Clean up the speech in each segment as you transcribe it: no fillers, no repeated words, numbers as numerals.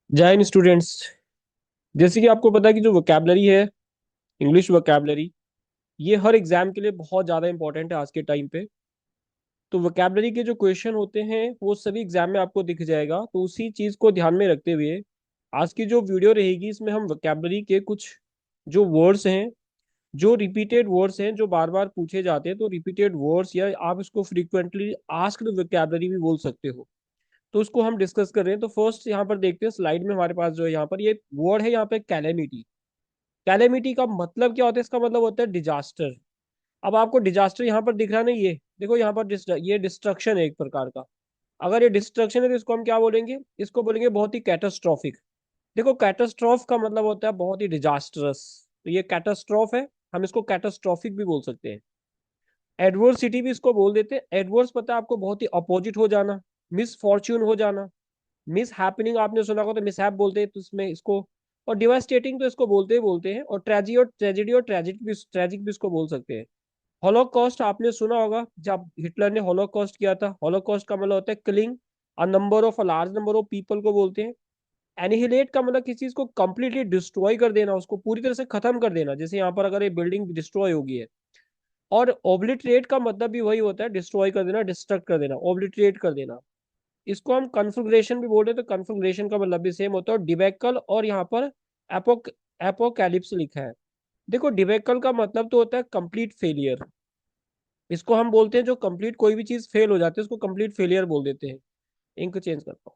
जय हिंद स्टूडेंट्स। जैसे कि आपको पता है कि जो वोकैबलरी है, इंग्लिश वोकैबलरी, ये हर एग्जाम के लिए बहुत ज़्यादा इंपॉर्टेंट है आज के टाइम पे। तो वोकैबलरी के जो क्वेश्चन होते हैं वो सभी एग्जाम में आपको दिख जाएगा, तो उसी चीज़ को ध्यान में रखते हुए आज की जो वीडियो रहेगी इसमें हम वोकैबलरी के कुछ जो वर्ड्स हैं, जो रिपीटेड वर्ड्स हैं, जो बार बार पूछे जाते हैं, तो रिपीटेड वर्ड्स या आप इसको फ्रीक्वेंटली आस्क्ड वोकैबलरी भी बोल सकते हो, तो उसको हम डिस्कस कर रहे हैं। तो फर्स्ट यहाँ पर देखते हैं, स्लाइड में हमारे पास जो है यहाँ पर ये वर्ड है, यहाँ पे कैलेमिटी। कैलेमिटी का मतलब क्या होता है? इसका मतलब होता है डिजास्टर। अब आपको डिजास्टर यहाँ पर दिख रहा नहीं, ये देखो यहाँ पर ये डिस्ट्रक्शन है एक प्रकार का। अगर ये डिस्ट्रक्शन है तो इसको हम क्या बोलेंगे? इसको बोलेंगे बहुत ही कैटास्ट्रॉफिक। देखो कैटास्ट्रॉफ का मतलब होता है बहुत ही डिजास्टरस, तो ये कैटास्ट्रॉफ है। हम इसको कैटास्ट्रॉफिक भी बोल सकते हैं। एडवर्सिटी भी इसको बोल देते हैं। एडवर्स पता है आपको, बहुत ही अपोजिट हो जाना, मिस फॉर्च्यून हो जाना। मिस हैपनिंग आपने सुना होगा, तो मिस हैप बोलते हैं तो इसमें इसको। और डिवास्टेटिंग तो इसको बोलते हैं। और ट्रेजिडी और ट्रेजिक भी इसको बोल सकते हैं। हॉलोकॉस्ट आपने सुना होगा, जब हिटलर ने हॉलोकॉस्ट किया था। हॉलोकॉस्ट का मतलब होता है killing a number of a large number of people को बोलते हैं। एनिहिलेट का मतलब किसी चीज को कंप्लीटली डिस्ट्रॉय कर देना, उसको पूरी तरह से खत्म कर देना। जैसे यहाँ पर अगर ये बिल्डिंग डिस्ट्रॉय होगी है। और ओब्लिटरेट का मतलब भी वही होता है, डिस्ट्रॉय कर देना, डिस्ट्रक्ट कर देना, ओब्लिटरेट कर देना। इसको हम कन्फिग्रेशन भी बोल रहे हैं, तो कन्फिग्रेशन का मतलब भी सेम होता है। डिबेकल और यहाँ पर एपोक एपोकैलिप्स लिखा है। देखो डिबेकल का मतलब तो होता है कंप्लीट फेलियर। इसको हम बोलते हैं जो कंप्लीट कोई भी चीज फेल हो जाती है उसको कंप्लीट फेलियर बोल देते हैं। इंक चेंज करता हूँ।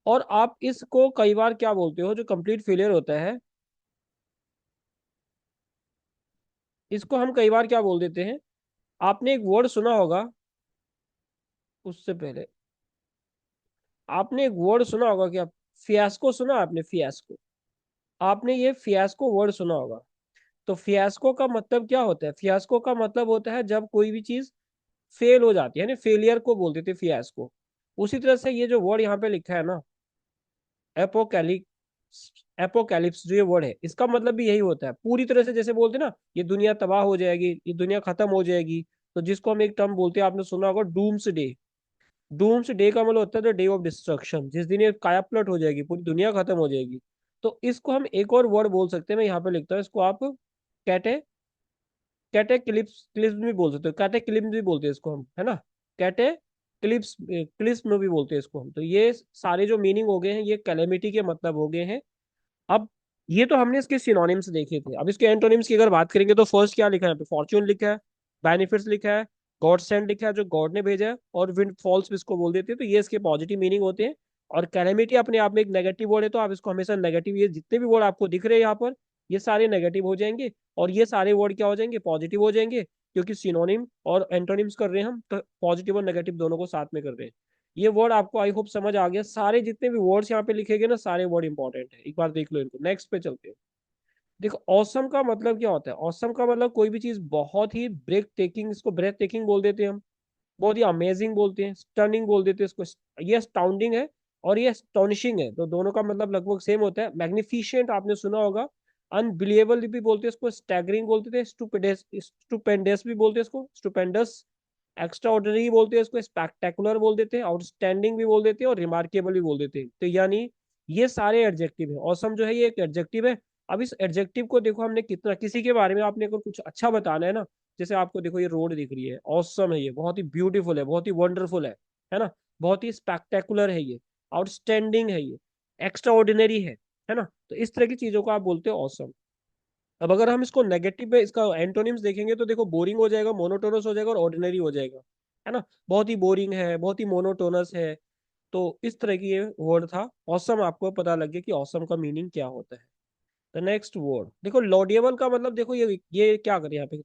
और आप इसको कई बार क्या बोलते हो, जो कंप्लीट फेलियर होता है, इसको हम कई बार क्या बोल देते हैं? आपने एक वर्ड सुना होगा, उससे पहले आपने एक वर्ड सुना होगा क्या? फियास्को सुना आपने? फियास्को, आपने ये फियास्को वर्ड सुना होगा। तो फियास्को का मतलब क्या होता है? फियास्को का मतलब होता है जब कोई भी चीज फेल हो जाती है, यानी फेलियर को बोलते थे फियास्को। उसी तरह से ये जो वर्ड यहाँ पे लिखा है ना, एपोकैलिप्स, एपोकैलिप्स जो ये वर्ड है, इसका मतलब भी यही होता है पूरी तरह से। जैसे बोलते हैं ना, ये दुनिया तबाह हो जाएगी, ये दुनिया खत्म हो जाएगी। तो जिसको हम एक टर्म बोलते हैं, आपने सुना होगा, डूम्स डे। डूम्स डे का मतलब होता है द डे ऑफ डिस्ट्रक्शन, जिस दिन ये कायापलट हो जाएगी, पूरी दुनिया खत्म हो जाएगी। तो इसको हम एक और वर्ड बोल सकते हैं, मैं यहाँ पे लिखता हूँ इसको, आप कैटे कैटे क्लिप्स भी बोल सकते हो, कैटे क्लिप्स भी बोलते हैं इसको हम, है ना। कैटे क्लिप्स क्लिप्स में भी बोलते हैं इसको हम। तो ये सारे जो मीनिंग हो गए हैं, ये कैलेमिटी के मतलब हो गए हैं। अब ये तो हमने इसके सिनोनिम्स देखे थे। अब इसके एंटोनिम्स की अगर बात करेंगे तो फर्स्ट क्या लिखा है यहाँ पे? फॉर्च्यून लिखा है, बेनिफिट्स लिखा है, गॉड सेंड लिखा है, जो गॉड ने भेजा है, और विंड फॉल्स भी इसको बोल देते हैं। तो ये इसके पॉजिटिव मीनिंग होते हैं। और कैलेमिटी अपने आप में एक नेगेटिव वर्ड है, तो आप इसको हमेशा नेगेटिव, ये जितने भी वर्ड आपको दिख रहे हैं यहाँ पर, ये सारे नेगेटिव हो जाएंगे। और ये सारे वर्ड क्या हो जाएंगे? पॉजिटिव हो जाएंगे, क्योंकि सिनोनिम और एंटोनिम्स कर रहे हैं हम, तो पॉजिटिव और नेगेटिव दोनों को साथ में कर रहे हैं। ये वर्ड आपको आई होप समझ आ गया। सारे जितने भी वर्ड्स यहाँ पे लिखे गए ना, सारे वर्ड इंपॉर्टेंट है, एक बार देख लो इनको। नेक्स्ट पे चलते हैं। देखो ऑसम का मतलब क्या होता है? ऑसम का मतलब कोई भी चीज बहुत ही ब्रेक टेकिंग, इसको ब्रेथ टेकिंग बोल देते हैं हम। बहुत ही अमेजिंग बोलते हैं, स्टनिंग बोल देते हैं इसको। ये अस्टाउंडिंग है और ये अस्टॉनिशिंग है, तो दोनों का मतलब लगभग सेम होता है। मैग्निफिशिएंट आपने सुना होगा। अनबिलीवेबल भी बोलते हैं इसको, स्टैगरिंग बोलते थे, स्टुपेंडस भी बोलते हैं इसको, स्टुपेंडस। एक्स्ट्रा ऑर्डिनरी बोलते हैं इसको, स्पेक्टेकुलर बोल देते हैं, आउटस्टैंडिंग भी बोल देते हैं, और रिमार्केबल भी बोल देते हैं। तो यानी ये सारे एडजेक्टिव है। ऑसम जो है ये एक एडजेक्टिव है। अब इस एडजेक्टिव को देखो, हमने कितना, किसी के बारे में आपने अगर कुछ अच्छा बताना है ना, जैसे आपको देखो ये रोड दिख रही है, ऑसम है, ये बहुत ही ब्यूटीफुल है, बहुत ही वंडरफुल है ना। बहुत ही स्पेक्टेकुलर है ये, आउटस्टैंडिंग है ये, एक्स्ट्रा ऑर्डिनरी है ना। तो इस तरह की चीजों को आप बोलते हो ऑसम। अब अगर हम इसको नेगेटिव में इसका एंटोनिम्स देखेंगे तो देखो, बोरिंग हो जाएगा, मोनोटोनस हो जाएगा, और ऑर्डिनरी हो जाएगा, है ना। बहुत ही बोरिंग है, बहुत ही मोनोटोनस है। तो इस तरह की ये वर्ड था ऑसम। आपको पता लग गया कि ऑसम का मीनिंग क्या होता है। द नेक्स्ट वर्ड देखो, लॉडिएबल का मतलब देखो, ये क्या करें यहाँ पे?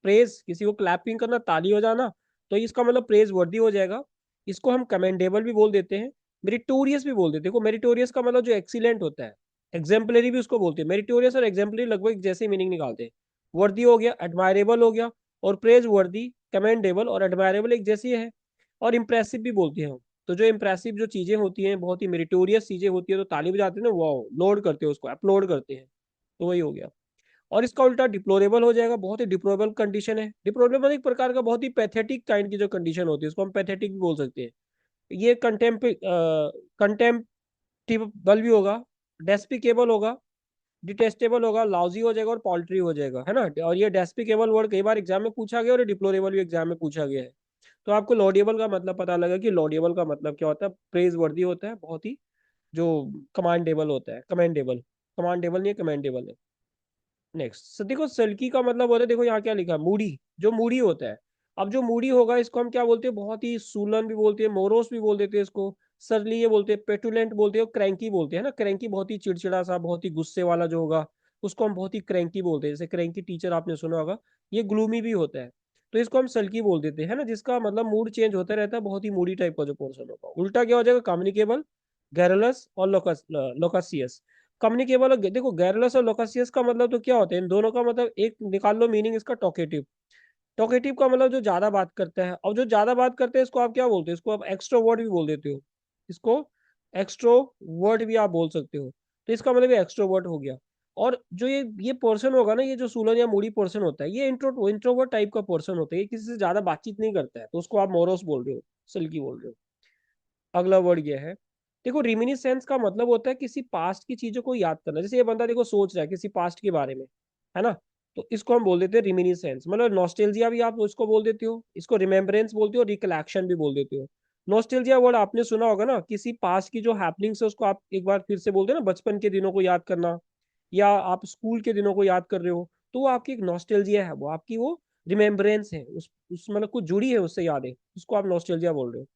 प्रेज, किसी को क्लैपिंग करना, ताली हो जाना। तो इसका मतलब प्रेज वर्दी हो जाएगा। इसको हम कमेंडेबल भी बोल देते हैं, मेरिटोरियस भी बोल देते हैं। देखो मेरिटोरियस का मतलब जो एक्सीलेंट होता है। एग्जाम्पलरी भी उसको बोलते हैं। मेरिटोरियस और एग्जाम्पलरी लगभग जैसे मीनिंग निकालते हैं। वर्दी हो गया, एडमायरेबल हो गया, और प्रेज वर्दी, कमेंडेबल और एडमायरेबल एक जैसी है। और इंप्रेसिव भी बोलते हैं हम। तो जो इंप्रेसिव जो चीजें होती हैं, बहुत ही मेरिटोरियस चीजें होती है, तो ताली बजाते हैं ना, वाओ, लोड करते हैं उसको, अपलोड करते हैं। तो वही हो गया। और इसका उल्टा डिप्लोरेबल हो जाएगा, बहुत ही डिप्लोरेबल कंडीशन है। डिप्लोरेबल एक प्रकार का बहुत ही पैथेटिक काइंड की जो कंडीशन होती है, उसको हम पैथेटिक भी बोल सकते हैं। ये कंटेम्प्टिव डिस्टेबल भी होगा, डेस्पिकेबल होगा, डिटेस्टेबल होगा, लाउजी हो जाएगा और पॉल्ट्री हो जाएगा, है ना। और ये डेस्पिकेबल वर्ड कई बार एग्जाम में पूछा गया और डिप्लोरेबल भी एग्जाम में पूछा गया है। तो आपको लॉडिएबल का मतलब पता लगा कि लॉडिएबल का मतलब क्या होता है, प्रेज वर्दी होता है, बहुत ही जो कमांडेबल होता है, कमेंडेबल, कमांडेबल नहीं कमेंडेबल है। नेक्स्ट देखो सल्की का मतलब होता है, देखो यहाँ क्या लिखा है, मूडी, जो मूडी होता है। अब जो मूडी होगा इसको हम क्या बोलते हैं, बहुत ही सूलन भी बोलते हैं, मोरोस भी बोल देते हैं इसको, सरली ये बोलते हैं, पेटुलेंट बोलते हैं और क्रैंकी बोलते हैं ना। क्रैंकी बहुत ही चिड़चिड़ा सा, बहुत ही गुस्से वाला जो होगा उसको हम बहुत ही क्रैंकी बोलते हैं। जैसे क्रैंकी टीचर आपने सुना होगा, ये ग्लूमी भी होता है, तो इसको हम सल्की बोल देते हैं ना, जिसका मतलब मूड चेंज होता रहता है, बहुत ही मूडी टाइप का जो पर्सन होगा। उल्टा क्या हो जाएगा, कम्युनिकेबल, गैरलस और लोकासियस। कम्युनिकेबल, देखो गैरलस और लोकासियस का मतलब तो क्या होता है, इन दोनों का मतलब एक निकाल लो मीनिंग इसका, टॉकेटिव। टॉकेटिव का मतलब जो ज्यादा बात करता है, और जो ज्यादा बात करते हैं इसको आप क्या बोलते हो, इसको आप एक्सट्रोवर्ट भी बोल देते हो, इसको एक्सट्रोवर्ट भी आप बोल सकते हो। तो इसका मतलब ये एक्सट्रोवर्ट हो गया। और जो ये पर्सन होगा ना, ये जो सूलन या मूडी पर्सन होता है, ये इंट्रोवर्ट टाइप का पर्सन होता है, ये किसी से ज्यादा बातचीत नहीं करता है, तो उसको आप मोरोस बोल रहे हो, सिल्की बोल रहे हो। अगला वर्ड ये है, देखो रिमिनिसेंस का मतलब होता है किसी पास्ट की चीजों को याद करना। जैसे ये बंदा देखो सोच रहा है किसी पास्ट के बारे में, है ना, तो इसको हम बोल देते हैं रिमिनिसेंस। मतलब नॉस्टैल्जिया भी आप इसको बोल देते हो, इसको रिमेम्बरेंस बोलते हो, रिकलेक्शन भी बोल देते हो। नॉस्टैल्जिया वर्ड आपने सुना होगा ना, किसी पास्ट की जो हैपनिंग्स है उसको आप एक बार फिर से बोलते हैं ना, बचपन के दिनों को याद करना, या आप स्कूल के दिनों को याद कर रहे हो, तो वो आपकी एक नॉस्टैल्जिया है, वो आपकी वो रिमेम्बरेंस है, उस मतलब कुछ जुड़ी है उससे याद है, उसको आप नॉस्टैल्जिया बोल रहे हो।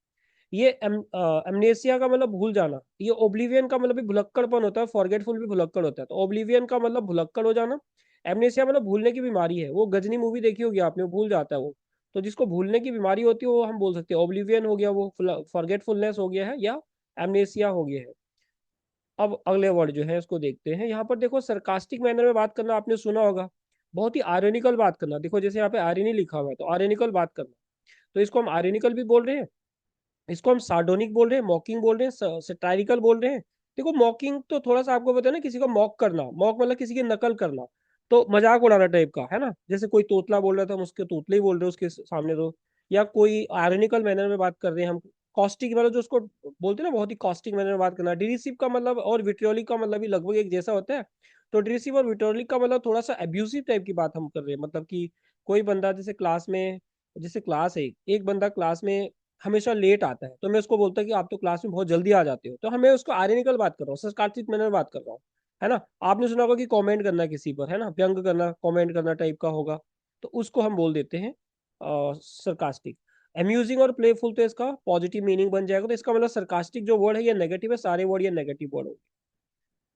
ये एमनेसिया का मतलब भूल जाना। ये ओब्लिवियन का मतलब भी भुलक्कड़पन होता है, फॉरगेटफुल भी भुलक्कड़ होता है, तो ओब्लिवियन का मतलब भुलक्कड़ हो जाना। एमनेसिया मतलब भूलने की बीमारी है, वो गजनी मूवी देखी होगी आपने, वो भूल जाता है वो। तो जिसको भूलने की बीमारी होती है वो हम बोल सकते हैं ओब्लिवियन हो गया, वो फॉरगेटफुलनेस हो गया है, या एमनेसिया हो गया है। अब अगले वर्ड जो है उसको देखते हैं। यहाँ पर देखो सरकास्टिक मैनर में बात करना आपने सुना होगा, बहुत ही आयरनिकल बात करना। देखो जैसे यहाँ पे आयरनी लिखा हुआ है, तो आयरनिकल बात करना, तो इसको हम आयरनिकल भी बोल रहे हैं, इसको हम सार्डोनिक बोल रहे हैं, मॉकिंग बोल रहे हैं, सेटारिकल बोल रहे हैं। देखो मॉकिंग तो थोड़ा सा आपको पता है ना, किसी को मॉक करना, मॉक मतलब किसी की नकल करना, तो मजाक उड़ाना टाइप का, है ना। जैसे कोई तोतला बोल रहा था, हम उसके तोतले ही बोल रहे हैं उसके सामने, तो या कोई आयरनिकल मैनर में बात कर रहे हैं हम। कॉस्टिक मतलब जो उसको बोलते हैं ना, बहुत ही कॉस्टिक मैनर में बात करना। डिरिसिव का मतलब और विट्रियोलिक का मतलब भी लगभग एक जैसा होता है। तो डिरिसिव और विट्रियोलिक का मतलब थोड़ा सा अब्यूसिव टाइप की बात हम कर रहे हैं, मतलब कि कोई बंदा जैसे क्लास में, जैसे क्लास है, एक बंदा क्लास में हमेशा लेट आता है, तो मैं उसको बोलता कि आप तो क्लास में बहुत जल्दी आ जाते हो, तो हमें उसको आयरनिकल बात कर रहा हूँ, सरकास्टिक मैनर में बात कर रहा हूँ, है ना। आपने सुना होगा कि कमेंट करना किसी पर, है ना, व्यंग करना, कमेंट करना टाइप का होगा, तो उसको हम बोल देते हैं सरकास्टिक। अम्यूजिंग और प्लेफुल तो इसका पॉजिटिव मीनिंग बन जाएगा, तो इसका मतलब सरकास्टिक जो वर्ड है ये नेगेटिव है, सारे वर्ड ये नेगेटिव वर्ड हो।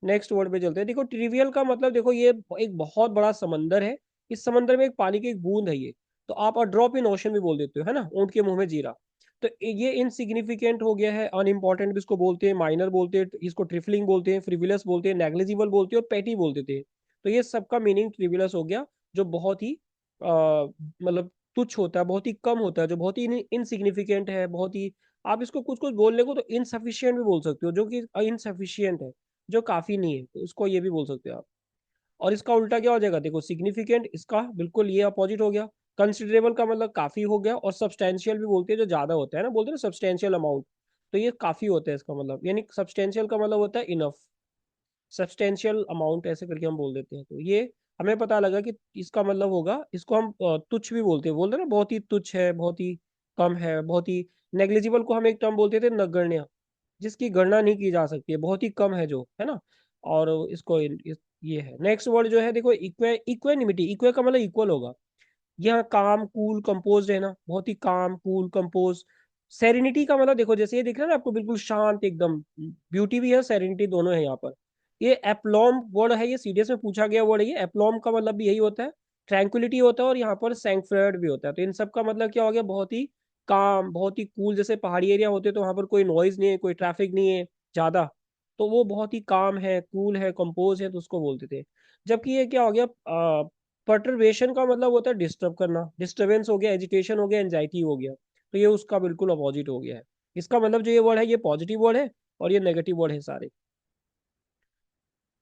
नेक्स्ट वर्ड पे चलते हैं। देखो ट्रिवियल का मतलब, देखो ये एक बहुत बड़ा समंदर है, इस समंदर में एक पानी की एक बूंद है ये, तो आप अ ड्रॉप इन ओशन भी बोल देते हो, है ना, ऊंट के मुंह में जीरा। तो ये इनसिग्निफिकेंट हो गया है, अनइंपॉर्टेंट भी इसको बोलते हैं, माइनर बोलते हैं, इसको ट्रिफलिंग बोलते हैं, फ्रिविलस बोलते हैं, नेग्लिजिबल बोलते हैं और पेटी बोल देते हैं। तो ये सबका मीनिंग ट्रिविलस हो गया, जो बहुत ही मतलब तुच्छ होता है, बहुत ही कम होता है, जो बहुत ही इनसिग्निफिकेंट है, बहुत ही, आप इसको कुछ कुछ बोलने को तो इनसफिशियंट भी बोल सकते हो, जो कि इनसफिशियंट है, जो काफी नहीं है, तो इसको ये भी बोल सकते हो आप। और इसका उल्टा क्या हो जाएगा, देखो सिग्निफिकेंट, इसका बिल्कुल ये अपोजिट हो गया। कंसिडरेबल का मतलब काफी हो गया, और सब्सटेंशियल भी बोलते हैं, जो ज्यादा होता है ना, बोलते हैं ना सब्सटेंशियल अमाउंट, तो ये काफी होता है इसका मतलब, यानी सब्सटेंशियल का मतलब होता है इनफ, सब्सटेंशियल अमाउंट ऐसे करके हम बोल देते हैं। तो ये हमें पता लगा कि इसका मतलब होगा, इसको हम तुच्छ भी बोलते हैं ना, बहुत ही तुच्छ है, बहुत ही कम है, बहुत ही। नेग्लिजिबल को हम एक टर्म बोलते थे नगण्य, जिसकी गणना नहीं की जा सकती है, बहुत ही कम है जो, है ना। और इसको ये है। नेक्स्ट वर्ड जो है देखो, इक्वेनिमिटी, इक्वे का मतलब इक्वल होगा। यहाँ काम, कूल, कंपोज रहना, बहुत ही काम, कूल, कंपोज। सेरेनिटी का मतलब देखो, जैसे ये दिख रहा है ना आपको, बिल्कुल शांत एकदम, ब्यूटी भी है, सेरेनिटी दोनों है यहाँ पर। ये एप्लॉम वर्ड है, ये सीडीएस में पूछा गया वर्ड है, ये एप्लॉम का मतलब भी यही होता है, ट्रैंक्विलिटी होता है, और यहाँ पर सैंक्फ्रेड भी होता है। तो इन सब का मतलब क्या हो गया, बहुत ही काम, बहुत ही कूल। जैसे पहाड़ी एरिया होते हैं तो वहाँ पर कोई नॉइज नहीं है, कोई ट्रैफिक नहीं है ज्यादा, तो वो बहुत ही काम है, कूल है, कंपोज है, तो उसको बोलते थे। जबकि ये क्या हो गया, पर्टर्बेशन का मतलब होता है डिस्टर्ब करना, डिस्टर्बेंस हो गया, एजिटेशन हो गया, एंजाइटी हो गया, तो ये उसका बिल्कुल अपोजिट हो गया है। इसका मतलब जो ये वर्ड है ये पॉजिटिव वर्ड है, और ये नेगेटिव वर्ड है सारे।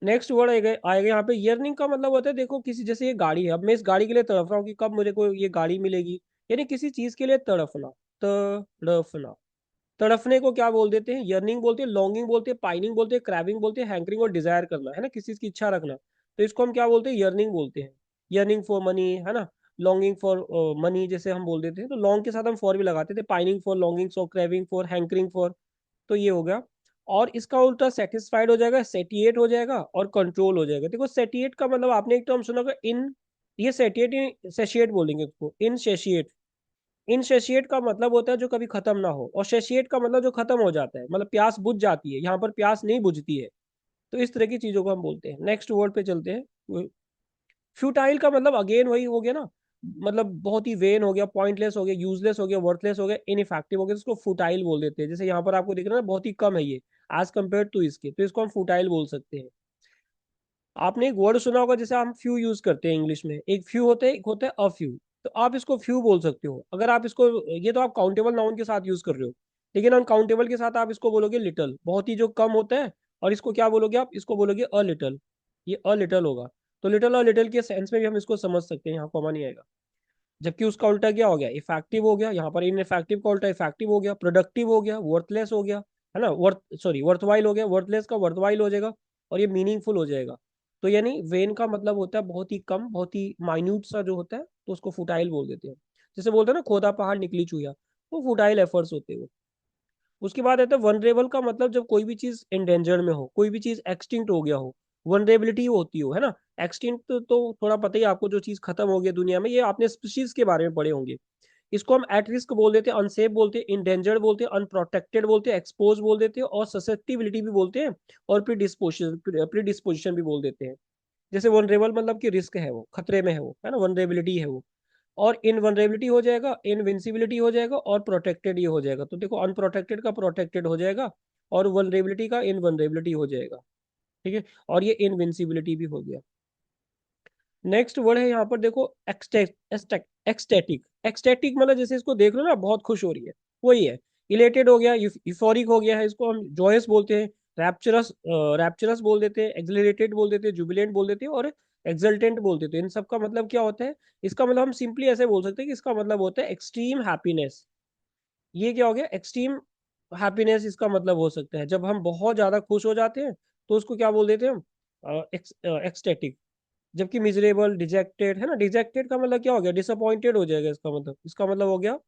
नेक्स्ट वर्ड आएगा आएगा यहाँ पे, ईयरनिंग का मतलब होता है, देखो किसी, जैसे ये गाड़ी है, अब मैं इस गाड़ी के लिए तड़फ रहा हूँ कि कब मुझे को ये गाड़ी मिलेगी, यानी किसी चीज के लिए तड़फना, तड़फना। तड़फने को क्या बोल देते हैं? यर्निंग बोलते हैं, लॉन्गिंग बोलते हैं, पाइनिंग बोलते हैं, क्रैविंग बोलते हैं, हैंकरिंग और डिजायर करना, है ना, किसी चीज की इच्छा रखना। तो इसको हम क्या बोलते हैं? यर्निंग बोलते हैं। यर्निंग फॉर मनी, है ना, लॉन्गिंग फॉर मनी जैसे हम बोल देते हैं, तो लॉन्ग के साथ हम फॉर भी लगाते थे, pining for, longing for, craving for, hankering for. तो ये हो गया। और इसका उल्टा सेटिस्फाइड हो जाएगा, सेटिएट हो जाएगा और कंट्रोल हो जाएगा। देखो सेटिएट का मतलब आपने एक टर्म सुना होगा, इन, ये सेटिएट, सेशिएट बोलेंगे उसको, इन सेशिएट। इनसेशिएट का मतलब होता है जो कभी खत्म ना हो, और सेशिएट का मतलब जो खत्म हो जाता है, मतलब प्यास बुझ जाती है, यहाँ पर प्यास नहीं बुझती है। तो इस तरह की चीजों को हम बोलते हैं। नेक्स्ट वर्ड पे चलते हैं। फ्यूटाइल का मतलब अगेन वही हो गया ना, मतलब बहुत ही वेन हो गया, पॉइंटलेस हो गया, यूजलेस हो गया, वर्थलेस हो गया, इनइफेक्टिव हो गया, तो इसको फुटाइल बोल देते हैं। जैसे यहाँ पर आपको दिख रहा है ना, बहुत ही कम है ये एज कम्पेयर टू इसके, तो इसको हम फुटाइल बोल सकते हैं। आपने एक वर्ड सुना होगा जैसे हम फ्यू यूज करते हैं इंग्लिश में, एक फ्यू होता है, एक होता है अ फ्यू। तो आप इसको फ्यू बोल सकते हो अगर आप इसको, ये तो आप काउंटेबल नाउन के साथ यूज कर रहे हो, लेकिन अनकाउंटेबल के साथ आप इसको बोलोगे लिटल, बहुत ही जो कम होता है। और इसको क्या बोलोगे आप? इसको बोलोगे अ लिटल, ये अ लिटल होगा। तो लिटल और लिटल के सेंस में भी हम इसको समझ सकते हैं, यहाँ कॉमा नहीं आएगा। जबकि उसका उल्टा क्या हो गया? इफेक्टिव हो गया, यहाँ पर इनइफेक्टिव का उल्टा इफेक्टिव हो गया, प्रोडक्टिव हो गया, वर्थलेस हो गया, है ना, वर्थ सॉरी वर्थवाइल हो गया, वर्थलेस का वर्थवाइल हो जाएगा, और ये मीनिंगफुल हो जाएगा। तो यानी वेन का मतलब होता है बहुत ही कम, बहुत ही माइन्यूट सा जो होता है, तो उसको फुटाइल बोल देते हैं। जैसे बोलते हैं ना, खोदा पहाड़ निकली चूया, वो फुटाइल एफर्ट्स होते हैं वो। उसके बाद आता है वनरेबल का मतलब जब कोई भी चीज इंडेंजर में हो, कोई भी चीज एक्सटिंक्ट हो गया हो, वनरेबिलिटी होती हो, है ना। एक्सटिंक्ट तो थोड़ा पता ही है आपको, जो चीज खत्म हो गई दुनिया में, ये आपने स्पीशीज के बारे में पढ़े होंगे। इसको हम एट रिस्क बोल देते हैं, अनसेफ बोलते हैं, इंडेंजर्ड बोलते हैं, अनप्रोटेक्टेड बोलते हैं, एक्सपोज बोल देते हैं, और ससेप्टिबिलिटी भी बोलते हैं, और प्रीडिस्पोजिशन भी बोल देते हैं। जैसे वनरेबल मतलब कि रिस्क है, वो खतरे में है, वो है ना, वनरेबिलिटी है वो। और इनवनरेबिलिटी हो जाएगा, इनविंसिबिलिटी हो जाएगा, और प्रोटेक्टेड ये हो जाएगा। तो देखो अनप्रोटेक्टेड का प्रोटेक्टेड हो जाएगा, और वनरेबिलिटी का इनवनरेबिलिटी हो जाएगा। ठीक है, और ये इनविंसिबिलिटी भी हो गया। नेक्स्ट वर्ड है यहाँ पर देखो, एक्सटेटिक। एक्सटेटिक मतलब जैसे इसको देख लो ना, बहुत खुश हो रही है, वही है। इलेटेड हो गया, यूफोरिक हो गया है, इसको हम जॉयस बोलते हैं, रैप्चरस, रैप्चरस बोल देते हैं, एक्सिलरेटेड बोल देते हैं, जुबिलेंट बोल देते हैं, और एक्सल्टेंट बोल देते हैं। इन सब का मतलब क्या होता है? इसका मतलब हम सिंपली ऐसे बोल सकते हैं कि इसका मतलब होता है एक्सट्रीम हैप्पीनेस। ये क्या हो गया? एक्सट्रीम हैप्पीनेस इसका मतलब हो सकता है, जब हम बहुत ज्यादा खुश हो जाते हैं, तो उसको क्या बोल देते हैं हम? एक्सटेटिक। जबकि मिजरेबल, डिजेक्टेड, है ना, डिजेक्टेड का मतलब क्या हो गया? डिसअपॉइंटेड हो जाएगा इसका मतलब, इसका मतलब हो गया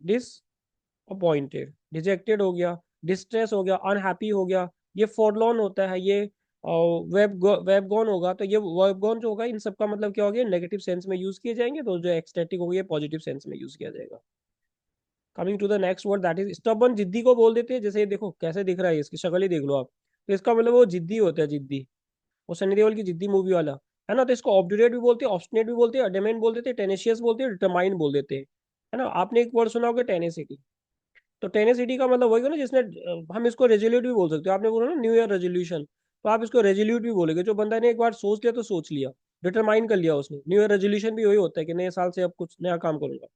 डिसअपॉइंटेड। डिजेक्टेड हो गया, डिस्ट्रेस हो गया, अनहैप्पी हो गया, ये फॉरलॉन होता है, ये वेबगॉन होगा। तो ये वेबगॉन जो होगा, इन सब का मतलब क्या हो गया? नेगेटिव सेंस में यूज किए जाएंगे, तो जो एक्सटेटिक हो गया पॉजिटिव सेंस में यूज किया जाएगा। Coming to the next word that is stubborn. जिद्दी को बोल देते हैं, जैसे ये देखो कैसे दिख रहा है, इसकी शक्ल ही देख लो आप। तो इसका मतलब वो जिद्दी होता है, जिद्दी, वो सनी देओल की जिद्दी मूवी वाला, है ना। तो इसको ऑब्डुरेट भी बोलते हैं, ऑब्स्टिनेट भी बोलते हैं, अडेमेंट बोल देते हैं, टेनेशियस बोलते हैं, डिटरमाइंड बोल देते हैं, है ना। आपने एक वर्ड सुना होगा टेनेसिटी। तो टेनेसिटी का मतलब वही है ना, जिसने हम इसको रेजोल्यूट भी बोल सकते हो। आपने बोला ना न्यू ईयर रेजोल्यूशन, तो आप इसको रेजोल्यूट भी बोलेगे, जो बंदा ने एक बार सोच लिया तो सोच लिया, डिटरमाइन कर लिया उसने। न्यू ईयर रेजोल्यूशन भी वही होता है कि नए साल से अब कुछ नया काम करूंगा।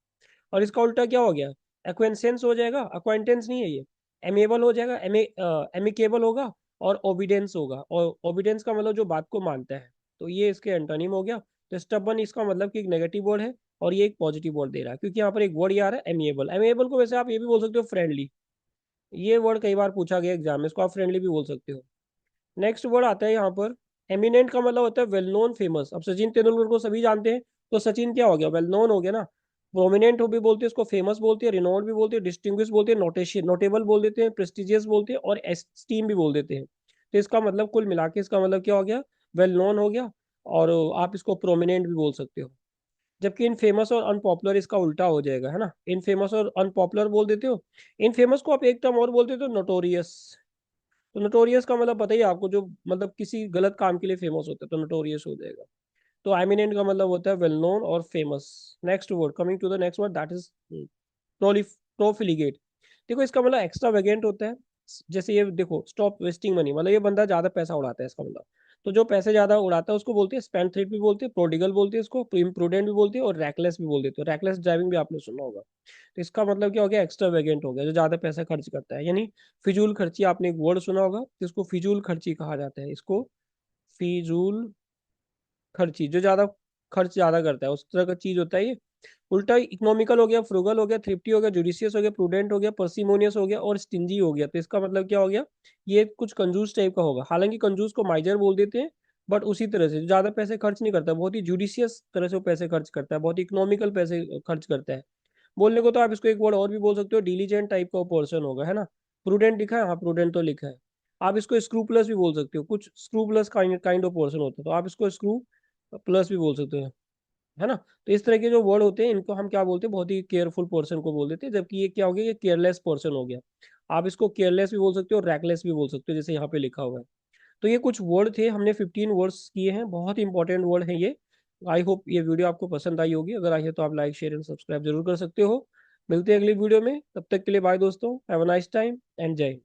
और इसका उल्टा क्या हो गया? एक्वेंसेंस हो जाएगा, अक्वाइंटेंस नहीं है ये। एमेबल हो जाएगा, एमिकेबल होगा, और ओबिडेंस होगा, और ओबिडेंस का मतलब जो बात को मानता है। तो ये इसके एंटोनिम हो गया। तो स्टबन इसका मतलब कि एक नेगेटिव वर्ड है, और ये एक पॉजिटिव वर्ड दे रहा है, क्योंकि यहाँ पर एक वर्ड ये आ रहा है एमिएबल। एमिएबल को वैसे आप ये भी बोल सकते हो फ्रेंडली, ये वर्ड कई बार पूछा गया एग्जाम में, इसको आप फ्रेंडली भी बोल सकते हो। नेक्स्ट वर्ड आता है यहाँ पर एमिनेंट का मतलब होता है वेल नोन, फेमस। अब सचिन तेंदुलकर को सभी जानते हैं, तो सचिन क्या हो गया? वेल नोन हो गया ना। प्रोमिनेंट हो भी बोलते हैं उसको, फेमस बोलते हैं, रिनोन्ड भी बोलते हैं, डिस्टिंग्विश बोलते हैं, नोटेशियस नोटेबल बोल देते हैं, प्रेस्टिजियस बोलते हैं, और एस्टीम भी बोल देते हैं। तो इसका मतलब कुल मिला के इसका मतलब क्या हो गया? वेल नोन हो गया, और आप इसको प्रोमिनेंट भी बोल सकते हो। जबकि इन फेमस और अनपॉपुलर इसका उल्टा हो जाएगा, है ना। इन फेमस और अनपॉपुलर बोल देते हो। इन फेमस को आप एक टर्म और बोल देते हो, नोटोरियस। तो नोटोरियस का मतलब पता ही है आपको, जो मतलब किसी गलत काम के लिए फेमस होता है, तो नोटोरियस हो जाएगा। तो एमिनेंट का मतलब होता है वेल नोन और famous. Next word, coming to the next word that is profligate. देखो इसका मतलब एक्स्ट्रा वेगेंट होता है। जैसे ये देखो, स्टॉप वेस्टिंग मनी, मतलब ये बंदा ज्यादा पैसा उड़ाता है, इसका मतलब। तो जो पैसे ज्यादा उड़ाता है उसको बोलते हैं स्पेंडथ्रिफ्ट भी बोलते हैं, प्रोडिगल बोलते हैं इसको, इम्प्रूडेंट भी बोलते हैं, और रैकलेस भी बोल देते हैं। रैकलेस ड्राइविंग भी आपने सुना होगा। तो इसका मतलब क्या हो गया? एक्स्ट्रा वेगेंट हो गया, जो ज्यादा पैसा खर्च करता है, यानी फिजूल खर्ची। आपने एक वर्ड सुना होगा जिसको फिजूल खर्ची कहा जाता है, इसको फिजूल खर्ची। जो ज्यादा खर्च ज्यादा करता है, उस तरह का चीज होता है ये उल्टा इकोनॉमिकल हो गया, फ्रुगल हो गया, थ्रिफ्टी हो गया, जुडिशियस हो गया, प्रूडेंट हो गया, पर्सिमोनियस हो गया और स्टिंजी हो गया। तो इसका मतलब क्या हो गया, ये कुछ कंजूस टाइप का होगा। हालांकि कंजूस को माइजर बोल देते हैं, बट उसी तरह से ज्यादा पैसे खर्च नहीं करता, बहुत ही जुडिशियस तरह से वो पैसे खर्च करता है, बहुत इकोनॉमिकल पैसे खर्च करता है। बोलने को तो आप इसको एक वर्ड और भी बोल सकते हो, डिलीजेंट टाइप का पर्सन होगा, है ना। प्रूडेंट लिखा है, हाँ प्रूडेंट तो लिखा है। आप इसको स्क्रूप्लस भी बोल सकते हो, कुछ स्क्रूप्लस काइंड ऑफ पर्सन होता है, तो आप इसको स्क्रू प्लस भी बोल सकते हो, है ना। तो इस तरह के जो वर्ड होते हैं इनको हम क्या बोलते हैं, बहुत ही केयरफुल पर्सन को बोल देते हैं, जबकि ये क्या हो गया, ये केयरलेस पर्सन हो गया। आप इसको केयरलेस भी बोल सकते हो, रैकलेस भी बोल सकते हो, जैसे यहाँ पे लिखा हुआ है। तो ये कुछ वर्ड थे, हमने 15 वर्ड्स किए हैं, बहुत इंपॉर्टेंट वर्ड है ये। आई होप ये वीडियो आपको पसंद आई होगी, अगर आई है तो आप लाइक शेयर एंड सब्सक्राइब जरूर कर सकते हो। मिलते हैं अगली वीडियो में, तब तक के लिए बाय दोस्तों, have a nice time and जय हिंद।